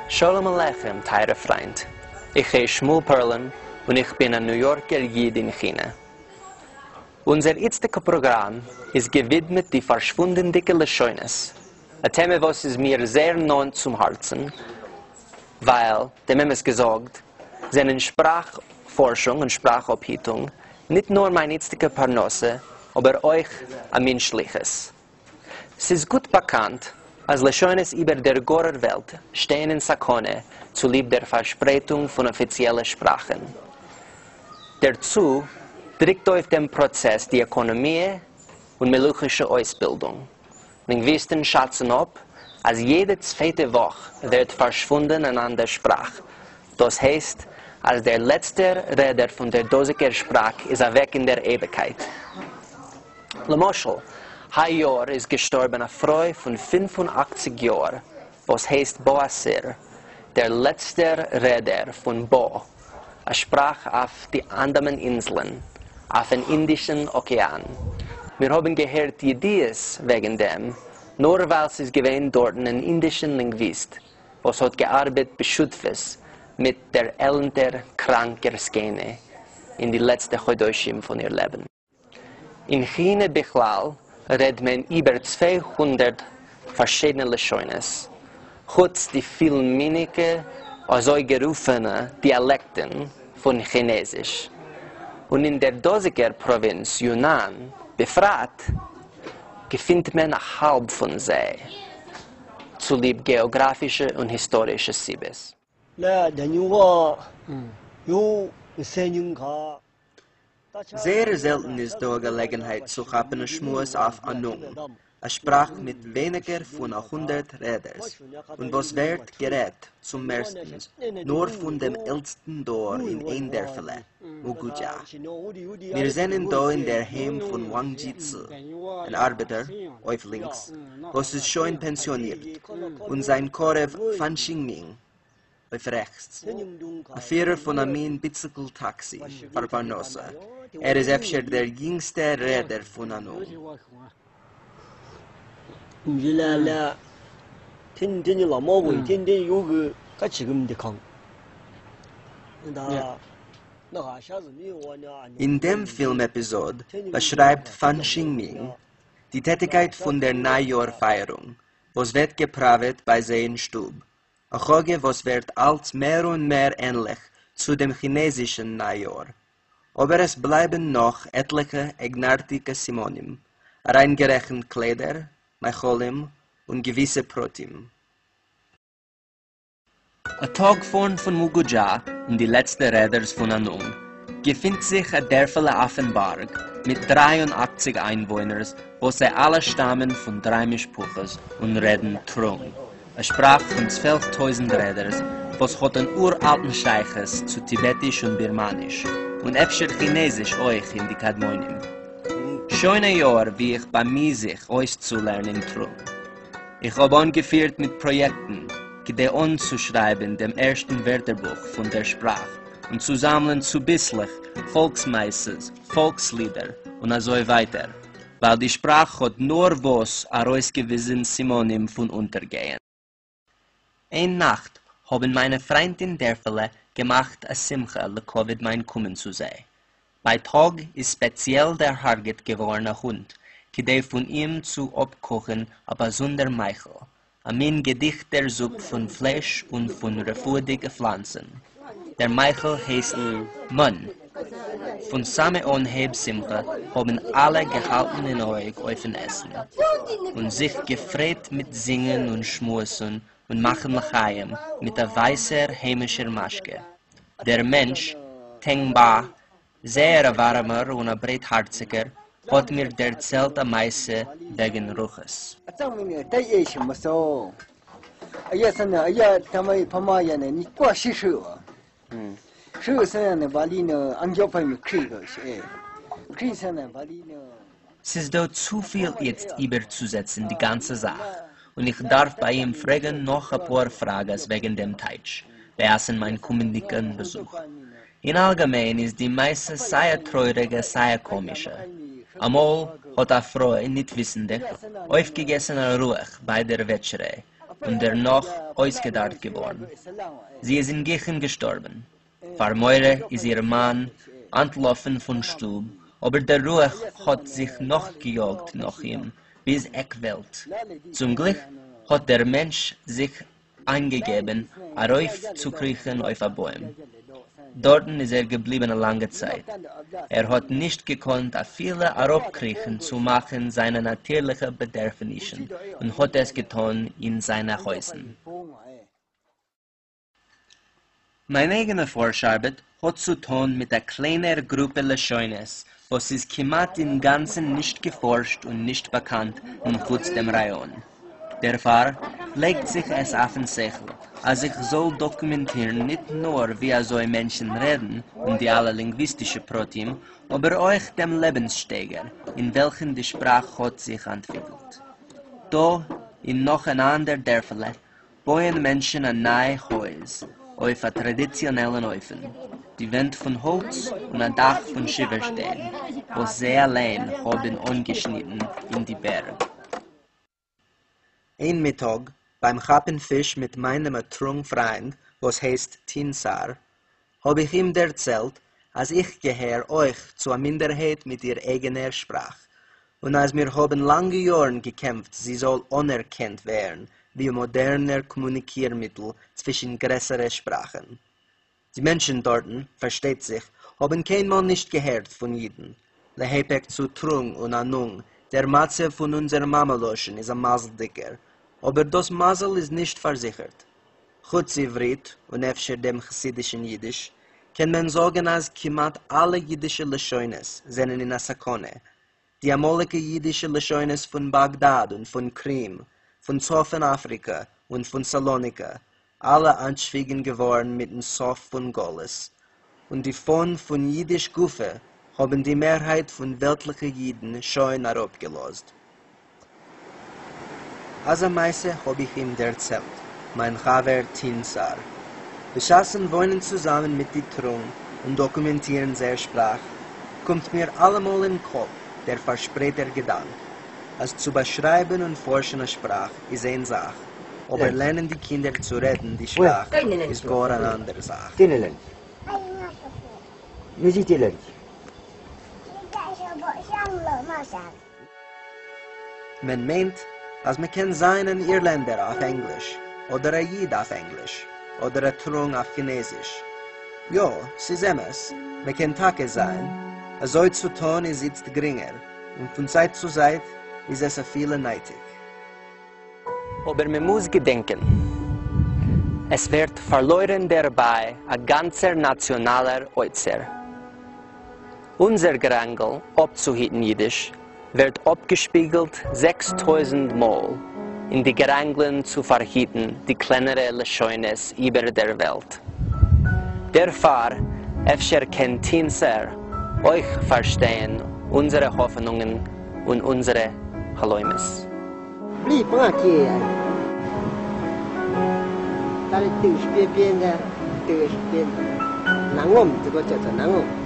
Shalom Aleichem, teure Freund. Ich heiße Shmuel Perlin und ich bin ein New Yorker Jid in China. Unser jetziges Programm ist gewidmet die verschwundene Lashones. Ein Thema, was ist mir sehr nah zum Herzen, weil, dem haben es gesagt, seine Sprachforschung und Sprachabhütung nicht nur mein jetziger Parnasse, aber euch ein menschliches. Es ist gut bekannt, als Lashones über der ganzen Welt stehen in Sakone zulieb der Verspreitung von offiziellen Sprachen. Dazu drückt auf dem Prozess die Ökonomie und meluchische Ausbildung. Linguisten schätzen ab, als jede zweite Woche wird verschwunden eine andere Sprache. Das heißt, als der letzte Redner von der dosiger Sprache ist weg in der Ewigkeit. Lemoschel, Jahr ist gestorben eine Frau von 85 Jahren, was heißt Boasir, der letzte Redner von Bo, eine Sprache auf die Andaman-Inseln, auf den Indischen Ozean. Wir haben gehört Ideas wegen dem, nur weil es gewesen dort ein indischen Linguist, was hat gearbeitet beschützt mit der älter kranker Skene in die letzten Chodoshim von ihr Leben. In China Bichlal redet man über 200 verschiedene Lashones, trotz die vielminige, also gerufene Dialekten von Chinesisch. Und in der dosiger Provinz Yunnan, befragt, findet man eine halb von sie, zulieb geografische und historische Sibes. Sehr selten ist die Gelegenheit zu haben Schmues auf Anung, eine Sprache mit weniger von 100 Redners, und was wird gerät zum ersten nur von dem ältesten Dor in ein der Fälle, Muguja. Wir sind da in der Heim von Wang Jitsu, ein Arbeiter, auf links, was ist schon pensioniert, und sein Korev Fan Xingming, auf rechts. Ein Führer von einem Bicycle-Taxi, Parpanosa. Ist öfter der jüngste Redner von Anung. In dem Filmepisode beschreibt Fan Xingming die Tätigkeit von der Neujahrfeierung, was wird gepravet bei seinem Stub. Ein Hoge, was wird als mehr und mehr ähnlich zu dem chinesischen Neujahr. Aber es bleiben noch etliche egnartige Simonim, reingerechnet Kleider, Mecholim und gewisse Protim. Ein Tag vorn von Muguja und die letzten Räders von Anung befindet sich ein Dörfele Affenberg mit 83 Einwohnern, wo sie alle stammen von 3 Mischpuches und reden Trung. Eine Sprache von 12.000 Räders, was hat einen uralten Scheiches zu Tibetisch und Birmanisch und öfter Chinesisch euch in die Kadmonim. Schon ein Jahr, wie ich bei mir sich auszulernen trug. Ich habe angeführt mit Projekten, die anzuschreiben dem ersten Wörterbuch von der Sprache und zu sammeln zu bisslich Volksmeises, Volkslieder und so weiter, weil die Sprache hat nur was herausgewiesen Simonim von Untergehen. Eine Nacht haben meine Freundin Derfele gemacht, a Simcha le Covid mein Kommen zu sehen. Bei Tag ist speziell der Harget gewordener Hund, die von ihm zu abkochen, aber sonder Meichel. Ein Gedicht der Suppe von Fleisch und von refudigen Pflanzen. Der Meichel heißt Mann. Von Same Onheb Simcha haben alle gehalten in Euch auf ein Essen und sich gefreut mit Singen und Schmusen und machen Lachayim mit der weißer heimischer Maschke. Der Mensch, Tengba, sehr warmer und ein breitherziger, hat mir erzählt am meisten wegen Ruches. Es ist dort zu viel jetzt überzusetzen, die ganze Sache. und ich darf bei ihm fragen noch ein paar Fragen wegen dem Teich, beassen mein kommenden Besuch. In allgemein ist die meiste sehr traurige, sehr komische. Amol hat eine Frau, nicht wissendig, aufgegessen ruhig bei der Wäscherei und noch ausgedacht geworden. Sie ist in Gichen gestorben. Vermeure ist ihr Mann, entlaufen von Stub, aber der Ruhe hat sich noch gejagt nach ihm, bis Eckwelt. Zum Glück hat der Mensch sich eingegeben, rauf zu kriechen auf ein Baum. Dort ist geblieben eine lange Zeit. Hat nicht gekonnt, viele herabkriechen zu machen seine natürlichen Bedürfnisse und hat es getan in seinen Häusern. Meine eigene Forscharbeit hat zu tun mit einer kleinen Gruppe Lechoines, was ist kiemat im Ganzen nicht geforscht und nicht bekannt in Chutz dem Rayon. Der Fall legt sich es offensichtlich, als ich soll dokumentieren nicht nur, wie so Menschen reden und die alle linguistische Protein, aber auch dem Lebenssteiger, in welchem die Sprache hat sich entwickelt. Da, in noch ein anderer Dörfle, bauen Menschen ein neues Haus auf einen traditionellen Öfen. Die Wände von Holz und ein Dach von Schieferstein, was sie allein haben angeschnitten in die Berge. Ein Mittag, beim Chappenfisch mit meinem Freund, was heißt Tinsar, habe ich ihm erzählt, als ich gehöre euch zu einer Minderheit mit ihrer eigenen Sprache. Und als wir haben lange Jahre gekämpft, sie soll anerkannt werden, wie ein moderner Kommunikiermittel zwischen größeren Sprachen. Die Menschen dort, versteht sich, haben keinmal nicht gehört von Jiden. Lehepek zu Trung und Anung, der Matze von unserer Mamaloschen ist ein Masel dicker. Aber das Masel ist nicht versichert. Chutz Ivrit und efter dem chassidischen Jiddisch kann man sagen, als kiemat alle jüdische Lechoines sind in der Sakone. Die amolige jüdische Lechoines von Bagdad und von Krim, von Zof in Afrika und von Salonika, alle anschwiegen geworden mit dem Sof von Golis. Und die von jüdisch Gufe haben die Mehrheit von weltlichen Jiden schon herabgelost. Als am meisten habe ich ihm erzählt, mein Chaver Tinsar. Wir schassen wohnen zusammen mit die Trung und dokumentieren seine Sprache, kommt mir allemal in den Kopf der verspätete Gedanke. Als zu beschreiben und forschen eine Sprache ist eine Sache, aber lernen die Kinder zu reden, die Sprache, ist gar eine andere Sache. Man meint, als man kann sein ein Irländer auf Englisch, oder ein Jid auf Englisch, oder ein Trung auf Chinesisch. Ja, sie sehen es, man kann Tage sein, so zu tun ist jetzt geringer, und von Zeit zu Zeit ist es viel neidig. Aber man muss gedenken, es wird verloren dabei ein ganzer nationaler Äußer. Unser Gerangel, abzuhitten Jiddisch, wird abgespiegelt 6000 Mal in die Gerangeln zu verhitten, die kleinere Lechoines über der Welt. Der Fahr, efter kennt Tinsar, euch verstehen unsere Hoffnungen und unsere Halloimes. Blieb aquí. Tại từ phía bên từ bên nắng ôm thì có trở thành nắng ôm.